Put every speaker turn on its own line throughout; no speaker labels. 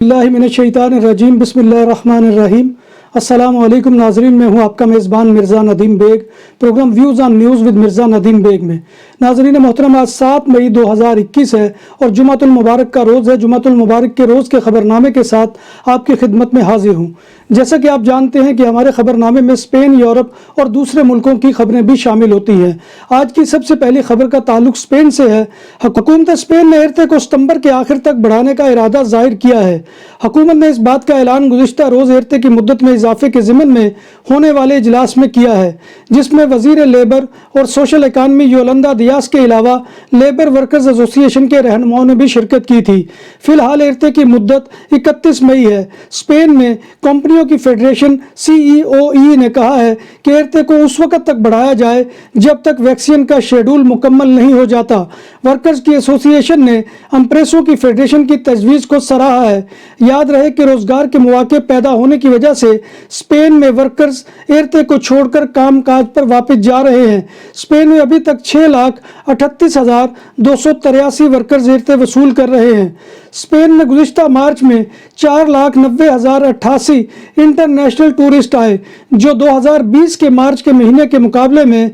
اللہ من الشیطان الرجیم بسم اللہ الرحمن الرحیم۔ السلام علیکم ناظرین، میں ہوں آپ کا میزبان Mirza Nadeem Baig, programme views on news with Mirza Nadeem Baig میں۔ ناظرین محترم، آج 7 مئی 2021 ہے اور جمعۃ المبارک کا روز ہے۔ جمعۃ المبارک کے روز کے خبرنامے کے ساتھ آپ کی خدمت میں حاضر ہوں۔ جیسا کہ آپ جانتے ہیں کہ ہمارے خبرنامے میں اسپین، یورپ اور دوسرے ملکوں کی خبریں بھی شامل ہوتی ہیں۔ آج کی سب سے پہلی خبر کا تعلق اسپین سے ہے۔ حکومت اسپین نے ایرتے کو ستمبر کے آخر تک بڑھانے کا ارادہ ظاہر کیا ہے۔ حکومت نے اس بات کا اعلان گزشتہ روز ایرتے کی مدت میں اضافے کے ضمن میں ہونے والے اجلاس میں کیا ہے، جس میں وزیر لیبر اور سوشل اکانومی یولندا دیاز کے علاوہ لیبر ورکرز ایسوسی ایشن کے رہنماؤں نے بھی شرکت کی تھی۔ فی الحال ایرتے کی مدت 31 مئی ہے۔ اسپین میں کمپنیوں کی فیڈریشن CEOE نے کہا ہے کہ ایرتے کو اس وقت تک بڑھایا جائے جب تک ویکسین کا شیڈول مکمل نہیں ہو جاتا۔ ورکرز کی ایسوسی ایشن نے امپریسوں کی فیڈریشن کی تجویز کو سراہا ہے۔ یاد رہے کہ روزگار کے مواقع پیدا ہونے کی وجہ سے اسپین میں ورکرز ایرتے کو چھوڑ کر کام کاج پر واپس جا رہے ہیں۔ اسپین میں ابھی تک 6,38,283 ورکرز ایرتے وصول کر رہے ہیں۔ اسپین میں گزشتہ مارچ میں 4,90,088 انٹرنیشنل ٹورسٹ آئے، جو 2020 کے مارچ کے مہینے کے مقابلے میں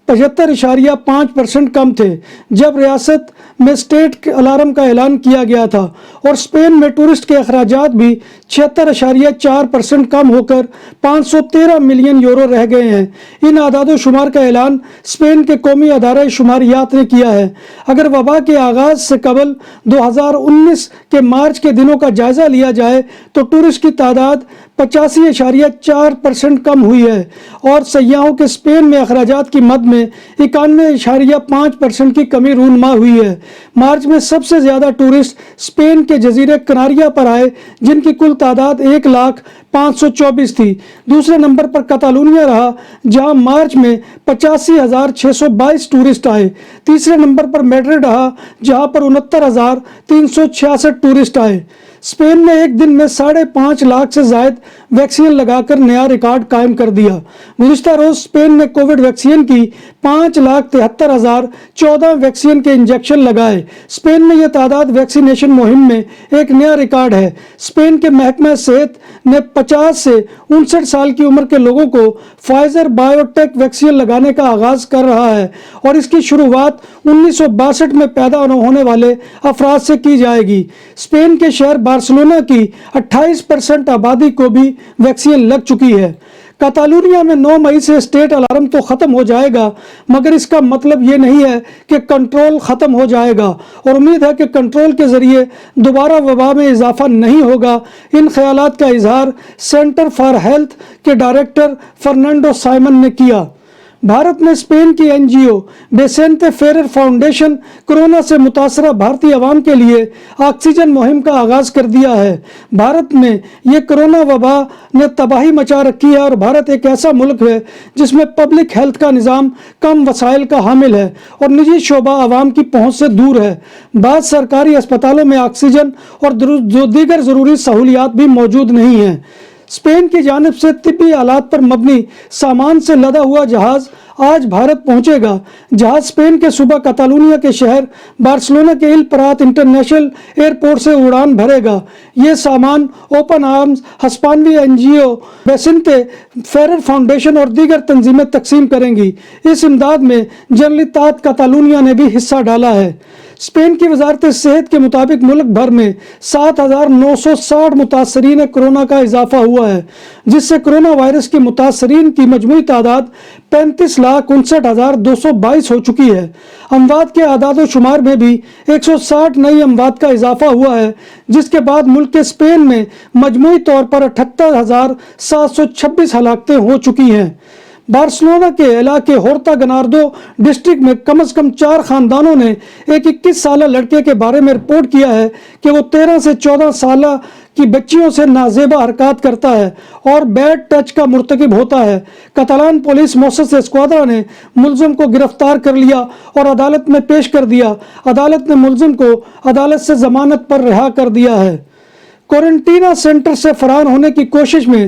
75.5% کم تھے، جب ریاست میں اسٹیٹ الارم کا اعلان کیا گیا تھا، اور اسپین میں ٹورسٹ کے اخراجات بھی 76.4% کم ہو کر 513 ملین یورو رہ گئے ہیں۔ ان اعداد و شمار کا اعلان اسپین کے قومی ادارہ شماریات نے کیا ہے۔ اگر وبا کے آغاز سے قبل 2019 کے مارچ کے دنوں کا جائزہ لیا جائے تو ٹورسٹ کی تعداد 85.4% کم ہوئی ہے، اور سیاحوں کے اسپین میں اخراجات کی مد میں 91.5% کی کمی رونما ہوئی ہے۔ مارچ میں سب سے زیادہ ٹورسٹ اسپین کے جزیرے کناریا پر آئے، جن کی کل تعداد 1,05,24 تھی۔ دوسرے نمبر پر کتالونیا رہا، جہاں مارچ میں 85,622 ٹورسٹ آئے۔ تیسرے نمبر پر میڈرڈ رہا، جہاں پر 69,366 ٹورسٹ آئے۔ اسپین نے ایک دن میں 5.5 لاکھ سے زائد ویکسین لگا کر نیا ریکارڈ قائم کر دیا۔ گزشتہ روز اسپین نے کووڈ ویکسین کی 5,73,014 ویکسین کے انجیکشن لگائے۔ اسپین میں یہ تعداد ویکسینیشن مہم میں ایک نیا ریکارڈ ہے۔ اسپین کے محکمہ صحت نے 50 سے 59 سال کی عمر کے لوگوں کو فائزر بایو ٹیک ویکسین لگانے کا آغاز کر رہا ہے، اور اس کی شروعات 1962 میں پیدا ہونے والے افراد سے کی جائے گی۔ اسپین کے شہر بارسلونا کی 28% آبادی کو بھی ویکسین لگ چکی ہے۔ کتالونیا میں 9 مئی سے اسٹیٹ الارم تو ختم ہو جائے گا، مگر اس کا مطلب یہ نہیں ہے کہ کنٹرول ختم ہو جائے گا، اور امید ہے کہ کنٹرول کے ذریعے دوبارہ وبا میں اضافہ نہیں ہوگا۔ ان خیالات کا اظہار سینٹر فار ہیلتھ کے ڈائریکٹر فرنانڈو سائمن نے کیا۔ بھارت میں اسپین کی NGO بیسینتے فیرر فاؤنڈیشن کورونا سے متاثرہ بھارتی عوام کے لیے آکسیجن مہم کا آغاز کر دیا ہے۔ بھارت میں یہ کورونا وبا نے تباہی مچا رکھی ہے، اور بھارت ایک ایسا ملک ہے جس میں پبلک ہیلتھ کا نظام کم وسائل کا حامل ہے اور نجی شعبہ عوام کی پہنچ سے دور ہے۔ بعض سرکاری اسپتالوں میں آکسیجن اور دیگر ضروری سہولیات بھی موجود نہیں ہیں۔ اسپین کی جانب سے طبی آلات پر مبنی سامان سے لدا ہوا جہاز آج بھارت پہنچے گا۔ جہاز اسپین کے صوبہ کتالونیا کے شہر بارسلونا کے ایل پرات انٹرنیشنل ایئرپورٹ سے اڑان بھرے گا۔ یہ سامان اوپن آرمز، ہسپانوی NGO بیسینتے فیرر فاؤنڈیشن اور دیگر تنظیمیں تقسیم کریں گی۔ اس امداد میں جنرلیتات کتالونیا نے بھی حصہ ڈالا ہے۔ اسپین کی وزارت صحت کے مطابق ملک بھر میں 7,960 متاثرین کورونا کا اضافہ ہوا ہے، جس سے کورونا وائرس کے متاثرین کی مجموعی تعداد 35,59,222 ہو چکی ہے۔ اموات کے اعداد و شمار میں بھی 160 نئی اموات کا اضافہ ہوا ہے، جس کے بعد ملک کے اسپین میں مجموعی طور پر 78,726 ہلاکتیں ہو چکی ہیں۔ بارسلونا کے علاقے ہورتا گناردو ڈسٹرکٹ میں کم از کم 4 خاندانوں نے ایک 21 سالہ لڑکے کے بارے میں رپورٹ کیا ہے کہ وہ 13 سے 14 سالہ کی بچیوں سے نازیبا حرکات کرتا ہے اور بیڈ ٹچ کا مرتکب ہوتا ہے۔ کتالان پولیس موسس اسکواڈرا نے ملزم کو گرفتار کر لیا اور عدالت میں پیش کر دیا۔ عدالت نے ملزم کو عدالت سے ضمانت پر رہا کر دیا ہے۔ کوارنٹینا سینٹر سے فرار ہونے کی کوشش میں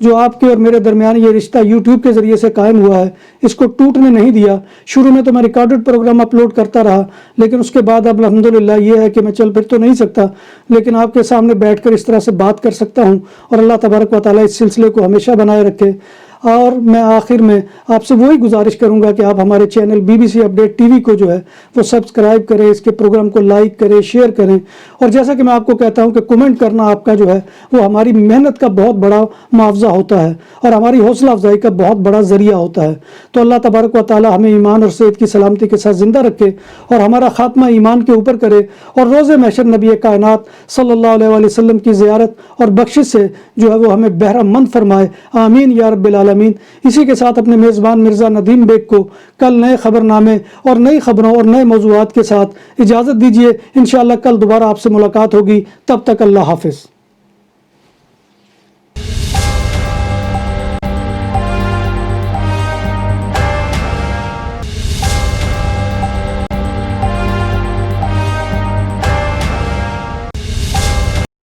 جو آپ کے اور میرے درمیان یہ رشتہ یوٹیوب کے ذریعے سے قائم ہوا ہے اس کو ٹوٹنے نہیں دیا۔ شروع میں تو میں ریکارڈڈ پروگرام اپلوڈ کرتا رہا، لیکن اس کے بعد اب الحمدللہ یہ ہے کہ میں چل پھر تو نہیں سکتا، لیکن آپ کے سامنے بیٹھ کر اس طرح سے بات کر سکتا ہوں، اور اللہ تبارک و تعالیٰ اس سلسلے کو ہمیشہ بنائے رکھے۔ اور میں آخر میں آپ سے وہی گزارش کروں گا کہ آپ ہمارے channel BBC update T V کو جو ہے وہ سبسکرائب کریں، اس کے پروگرام کو لائک کریں، شیئر کریں، اور جیسا کہ میں آپ کو کہتا ہوں کہ کمنٹ کرنا آپ کا جو ہے وہ ہماری محنت کا بہت بڑا معاوضہ ہوتا ہے اور ہماری حوصلہ افزائی کا بہت بڑا ذریعہ ہوتا ہے۔ تو اللہ تبارک و تعالیٰ ہمیں ایمان اور صحت کی سلامتی کے ساتھ زندہ رکھے اور ہمارا خاتمہ ایمان کے اوپر کرے، اور روز محشر نبی کائنات صلی اللہ علیہ وآلہ وسلم کی زیارت اور بخشش سے جو ہے وہ ہمیں بہرہ مند فرمائے، آمین یا رب العالمین۔ اسی کے ساتھ اپنے میزبان مرزا ندیم بیگ کو کل نئے خبر نامے اور نئی خبروں اور نئے موضوعات کے ساتھ اجازت دیجیے۔ انشاءاللہ کل دوبارہ آپ سے ملاقات ہوگی، تب تک اللہ حافظ۔